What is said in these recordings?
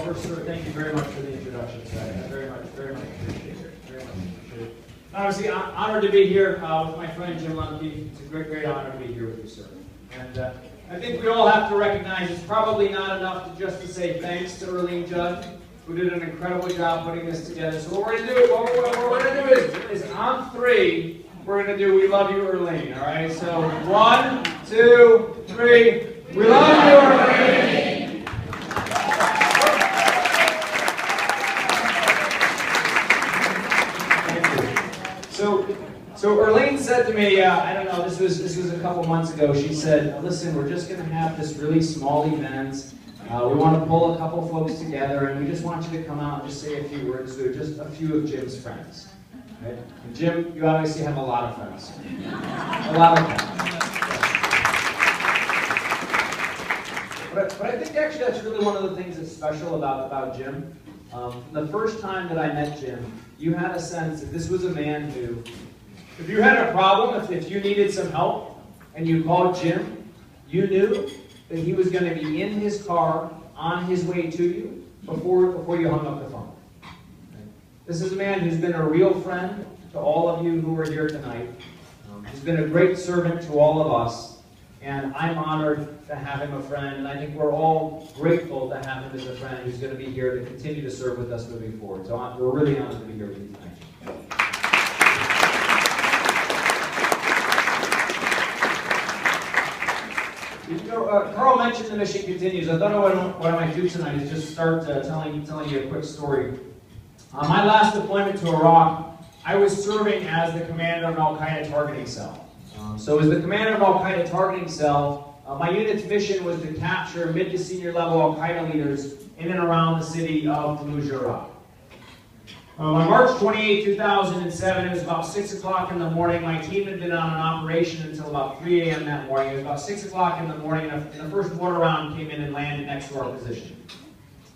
first, sir, thank you very much for the introduction today. I very much appreciate it. Very much appreciate it. Obviously, I'm honored to be here with my friend Jim Lemke. It's a great honor to be here with you, sir. And I think we all have to recognize it's probably not enough just to say thanks to Erlene Judd, who did an incredible job putting this together. So what we're going to do, is on three, we're going to do "We Love You, Erlene." All right. So 1, 2, 3. We love you, Erlene. So Erlene said to me, I don't know, this was a couple months ago. She said, "Listen, we're just going to have this really small event. We want to pull a couple folks together, and we just want you to come out and just say a few words to just a few of Jim's friends." Right? And Jim, you obviously have a lot of friends. A lot of friends. But I think actually that's really one of the things that's special about Jim. The first time that I met Jim, you had a sense that this was a man who, if you had a problem, if you needed some help, and you called Jim, you knew that he was going to be in his car on his way to you before you hung up the phone. This is a man who's been a real friend to all of you who are here tonight. He's been a great servant to all of us, and I'm honored to have him a friend, and I think we're all grateful to have him as a friend who's going to be here to continue to serve with us moving forward. So we're really honored to be here with you tonight. You know, Carl mentioned the mission continues. I thought what I might do tonight is just start telling you a quick story. On my last deployment to Iraq, I was serving as the commander of an Al-Qaeda targeting cell. So as the commander of an Al-Qaeda targeting cell, my unit's mission was to capture mid to senior level Al-Qaeda leaders in and around the city of Fallujah, Iraq. On March 28, 2007, it was about 6 o'clock in the morning. My team had been on an operation until about 3 a.m. that morning. It was about 6 o'clock in the morning, and the first mortar round came in and landed next to our position.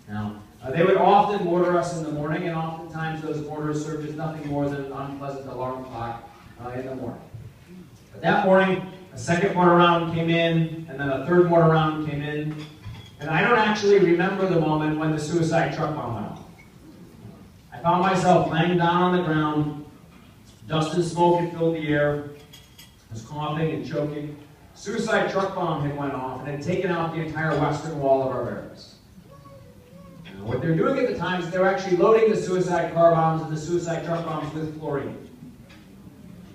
Now, they would often mortar us in the morning, and oftentimes those mortars served as nothing more than an unpleasant alarm clock in the morning. But that morning, a second mortar round came in, and then a third mortar round came in, and I don't actually remember the moment when the suicide truck bomb went off. I found myself laying down on the ground. Dust and smoke had filled the air. I was coughing and choking. Suicide truck bomb had went off and had taken out the entire western wall of our barracks. Now, what they were doing at the time is they were actually loading the suicide car bombs and the suicide truck bombs with chlorine.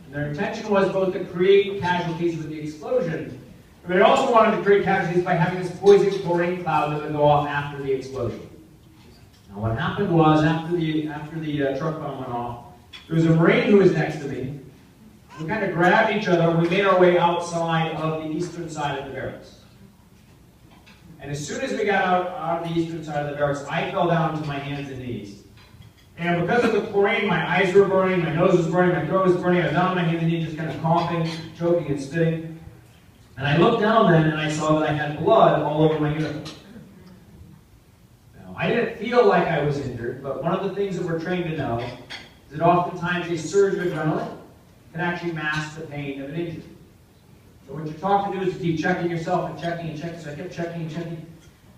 And their intention was both to create casualties with the explosion, but they also wanted to create casualties by having this poison chlorine cloud that would go off after the explosion. Now, what happened was, after the truck bomb went off, there was a Marine who was next to me. We kind of grabbed each other, and we made our way outside of the eastern side of the barracks. And as soon as we got out of the eastern side of the barracks, I fell down to my hands and knees. And because of the chlorine, my eyes were burning, my nose was burning, my throat was burning. I was down on my hands and knees, just kind of coughing, choking, and spitting. And I looked down then, and I saw that I had blood all over my uniform. I didn't feel like I was injured, but one of the things that we're trained to know is that oftentimes a surge of adrenaline can actually mask the pain of an injury. So what you're taught to do is to keep checking yourself and checking and checking. So I kept checking and checking.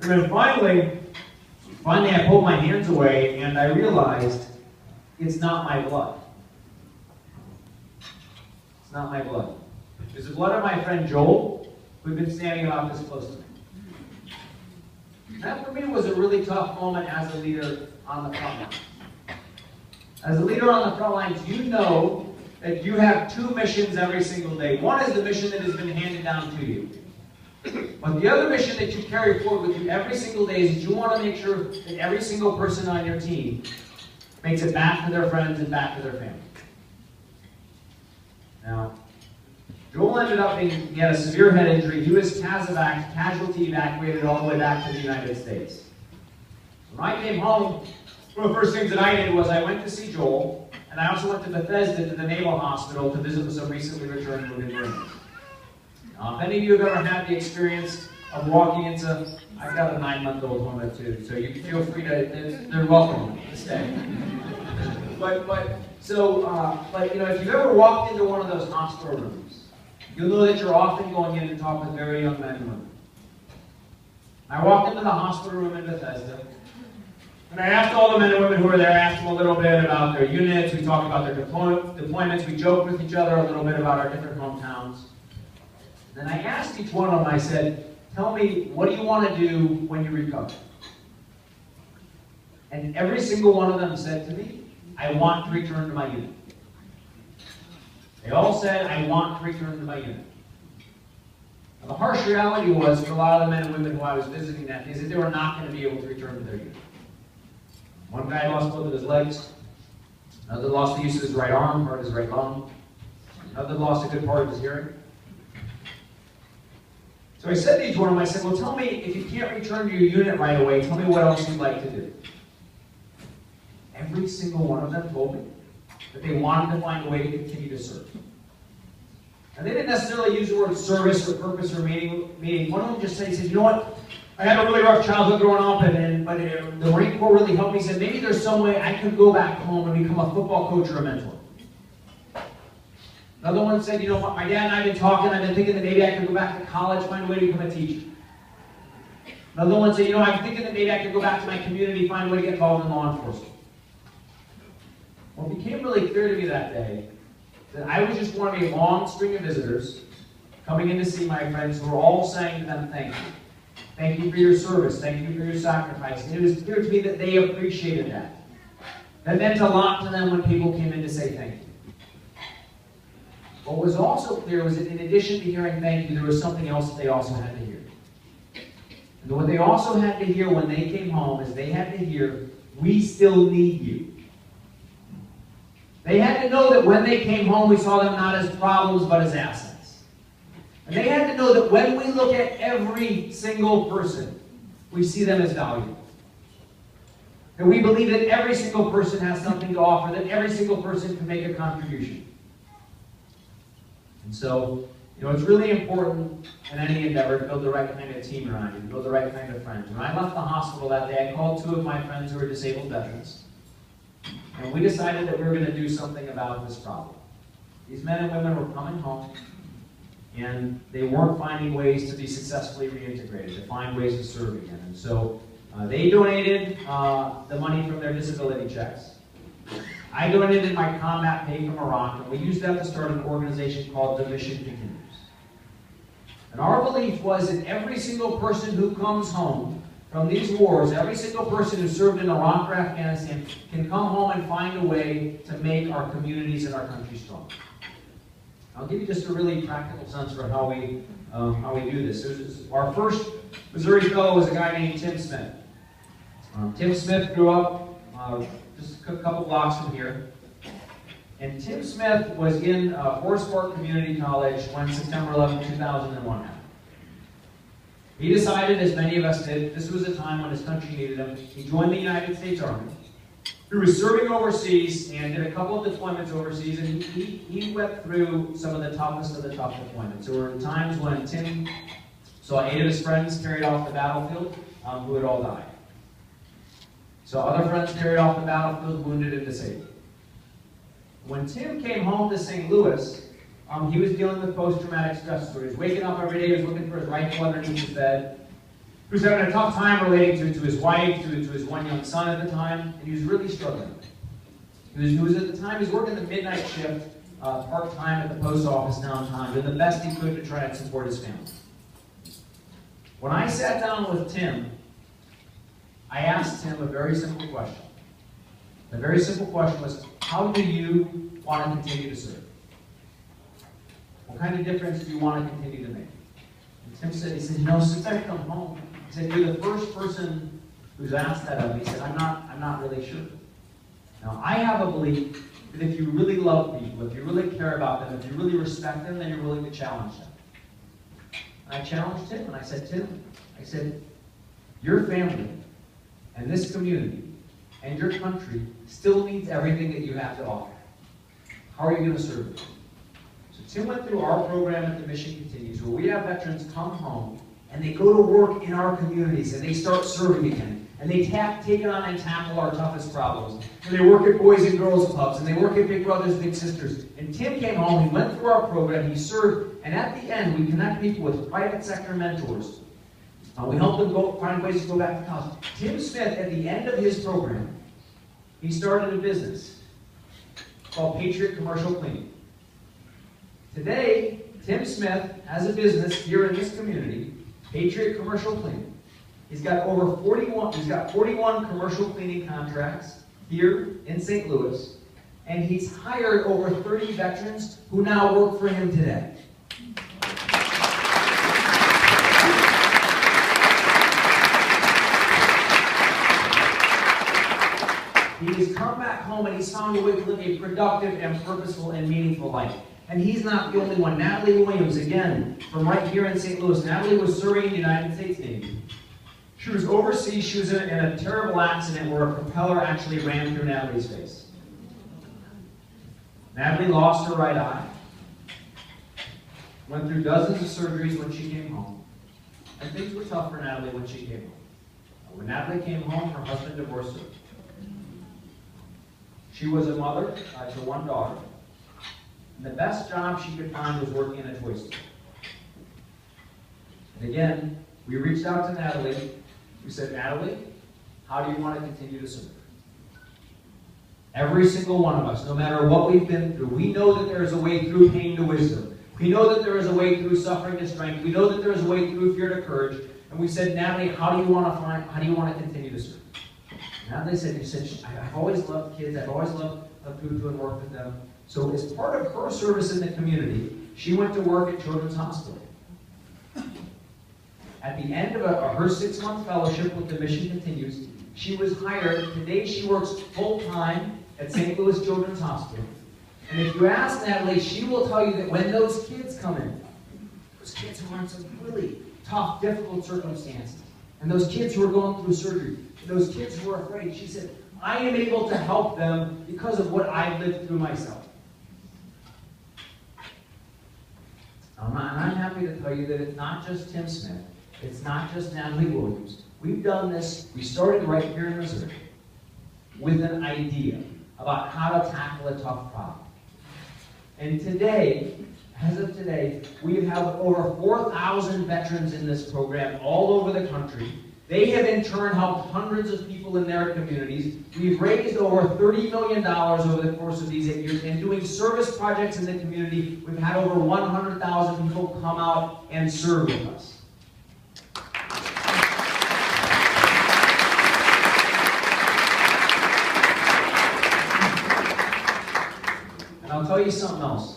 And then finally I pulled my hands away and I realized it's not my blood. It's not my blood. It's the blood of my friend Joel, who'd been standing about this close to me. That for me was a really tough moment as a leader on the front line. As a leader on the front lines, you know that you have two missions every single day. One is the mission that has been handed down to you. But the other mission that you carry forward with you every single day is that you want to make sure that every single person on your team makes it back to their friends and back to their family. Now, Joel ended up being, he had a severe head injury. He was casualty evacuated all the way back to the United States. When I came home, one of the first things that I did was I went to see Joel, and I also went to Bethesda to the Naval Hospital to visit with some recently returned wounded Marines. Now, if any of you have ever had the experience of walking into, I've got a 9-month-old home too, so you can feel free to, they're welcome to stay. But you know, if you've ever walked into one of those hospital rooms, you'll know that you're often going in to talk with very young men and women. I walked into the hospital room in Bethesda, And I asked all the men and women who were there, I asked them a little bit about their units, we talked about their deployments, we joked with each other a little bit about our different hometowns. Then I asked each one of them, I said, tell me, what do you want to do when you recover? And every single one of them said to me, I want to return to my unit. They all said, I want to return to my unit. Now, the harsh reality was, for a lot of the men and women who I was visiting that day, is that they were not going to be able to return to their unit. One guy lost both of his legs. Another lost the use of his right arm, part of his right lung. Another lost a good part of his hearing. So I said to each one of them, I said, well, tell me, if you can't return to your unit right away, tell me what else you'd like to do. Every single one of them told me that they wanted to find a way to continue to serve. And they didn't necessarily use the word service or purpose or meaning. One of them just said, he said, you know what? I had a really rough childhood growing up, but the Marine Corps really helped me. He said, maybe there's some way I could go back home and become a football coach or a mentor. Another one said, you know, my dad and I have been talking, I've been thinking that maybe I could go back to college, find a way to become a teacher. Another one said, you know, I'm thinking that maybe I could go back to my community, find a way to get involved in law enforcement. Well, it became really clear to me that day that I was just one of a long string of visitors coming in to see my friends who were all saying to them, thank you. Thank you for your service. Thank you for your sacrifice. And it was clear to me that they appreciated that. That meant a lot to them when people came in to say thank you. What was also clear was that in addition to hearing thank you, there was something else that they also had to hear. And what they also had to hear when they came home is they had to hear, we still need you. They had to know that when they came home, we saw them not as problems, but as assets. And they had to know that when we look at every single person, we see them as valuable. And we believe that every single person has something to offer, that every single person can make a contribution. And so, you know, it's really important in any endeavor to build the right kind of team around you, to build the right kind of friends. When I left the hospital that day, I called two of my friends who were disabled veterans. And we decided that we were going to do something about this problem. These men and women were coming home, and they weren't finding ways to be successfully reintegrated, to find ways to serve again. And so they donated the money from their disability checks. I donated my combat pay from Iraq, and we used that to start an organization called The Mission Continues. And our belief was that every single person who comes home from these wars, every single person who served in Iraq or Afghanistan can come home and find a way to make our communities and our country strong. I'll give you just a really practical sense for how we do this. Our first Missouri fellow was a guy named Tim Smith. Tim Smith grew up just a couple blocks from here. And Tim Smith was in Forest Park Community College when September 11, 2001 happened. He decided, as many of us did, this was a time when his country needed him. He joined the United States Army. He was serving overseas and did a couple of deployments overseas, and he went through some of the toughest of the tough deployments. There were times when Tim saw 8 of his friends carried off the battlefield who had all died. Saw other friends carried off the battlefield, wounded and disabled. When Tim came home to St. Louis, he was dealing with post-traumatic stress disorder. He was waking up every day, he was looking for his rifle underneath his bed. He was having a tough time relating to his wife, to his one young son at the time, and he was really struggling. He was at the time, he was working the midnight shift, part-time at the post office downtown, doing the best he could to try and support his family. When I sat down with Tim, I asked him a very simple question. The very simple question was, how do you want to continue to serve? What kind of difference do you want to continue to make? And Tim said, you know, since I've come home, he said, you're the first person who's asked that of me. He said, I'm not really sure. Now, I have a belief that if you really love people, if you really care about them, if you really respect them, then you're willing to challenge them. And I challenged Tim, and I said, Tim, your family and this community and your country still needs everything that you have to offer. How are you going to serve it? So Tim went through our program at The Mission Continues, where we have veterans come home and they go to work in our communities and they start serving again. And they take on and tackle our toughest problems. And they work at Boys and Girls Clubs, and they work at Big Brothers, Big Sisters. And Tim came home, he went through our program, he served, and at the end we connect people with private sector mentors We helped them find ways to go back to college. Tim Smith, at the end of his program, he started a business called Patriot Commercial Cleaning. Today, Tim Smith has a business here in this community, Patriot Commercial Cleaning. He's got 41 commercial cleaning contracts here in St. Louis, and he's hired over 30 veterans who now work for him today. He's come back home and he's found a way to live a productive and purposeful and meaningful life. And he's not the only one. Natalie Williams, again, from right here in St. Louis. Natalie was serving in the United States Navy. She was overseas. She was in a terrible accident where a propeller actually ran through Natalie's face. Natalie lost her right eye. Went through dozens of surgeries when she came home. And things were tough for Natalie when she came home. When Natalie came home, her husband divorced her. She was a mother to one daughter. And the best job she could find was working in a toy store. And again, we reached out to Natalie. We said, Natalie, how do you want to continue to serve? Every single one of us, no matter what we've been through, we know that there is a way through pain to wisdom. We know that there is a way through suffering to strength. We know that there is a way through fear to courage. And we said, Natalie, how do you want to continue to serve? Natalie said, I've always loved kids. I've always loved doing work with them. So as part of her service in the community, she went to work at Children's Hospital. At the end of her 6-month fellowship with the Mission Continues, she was hired. Today she works full-time at St. Louis Children's Hospital. And if you ask Natalie, she will tell you that when those kids come in, those kids who are in some really tough, difficult circumstances, and those kids who are going through surgery, those kids who are afraid, she said, I am able to help them because of what I've lived through myself. And I'm happy to tell you that it's not just Tim Smith, it's not just Natalie Williams. We've done this, we started right here in Missouri with an idea about how to tackle a tough problem. And today, as of today, we have over 4,000 veterans in this program all over the country. They have in turn helped hundreds of people in their communities. We've raised over $30 million over the course of these 8 years, and doing service projects in the community, we've had over 100,000 people come out and serve with us. And I'll tell you something else.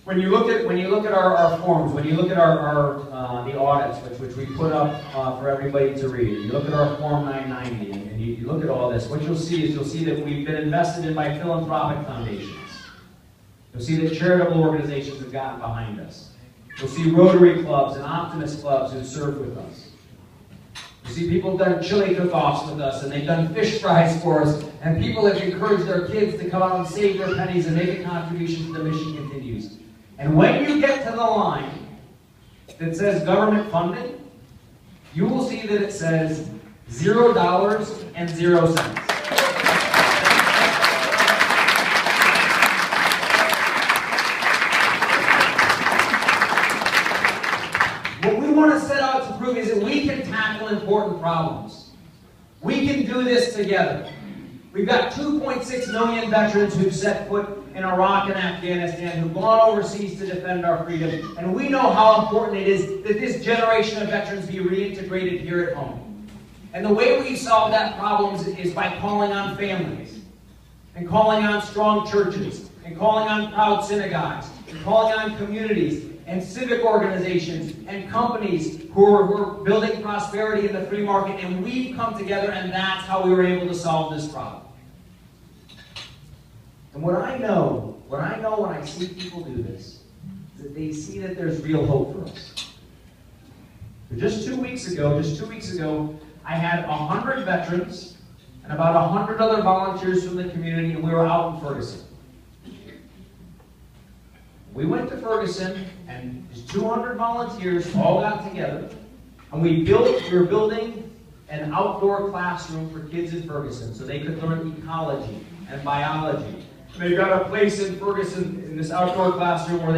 When you look at our forms, when you look at the audits, which we put up for everybody to read, you look at our Form 990, and you look at all this, what you'll see that we've been invested in by philanthropic foundations. You'll see that charitable organizations have gotten behind us. You'll see Rotary clubs and Optimist clubs who serve with us. You see people have done chili cook-offs with us, and they've done fish fries for us, and people have encouraged their kids to come out and save their pennies and make a contribution to the Mission Continues. And when you get to the line that says government funding, you will see that it says $0 and 0 cents. What we want to set out to prove is that we can tackle important problems. We can do this together. We've got 2.6 million veterans who've set foot in Iraq and Afghanistan, who've gone overseas to defend our freedom. And we know how important it is that this generation of veterans be reintegrated here at home. And the way we solve that problem is by calling on families, and calling on strong churches, and calling on proud synagogues, and calling on communities, and civic organizations, and companies who are building prosperity in the free market. And we've come together, and that's how we were able to solve this problem. And what I know when I see people do this, is that they see that there's real hope for us. So just 2 weeks ago, I had 100 veterans and about 100 other volunteers from the community, and we were out in Ferguson. We went to Ferguson, and just 200 volunteers all got together, and we were building an outdoor classroom for kids in Ferguson so they could learn ecology and biology. They've got a place in Ferguson in this outdoor classroom where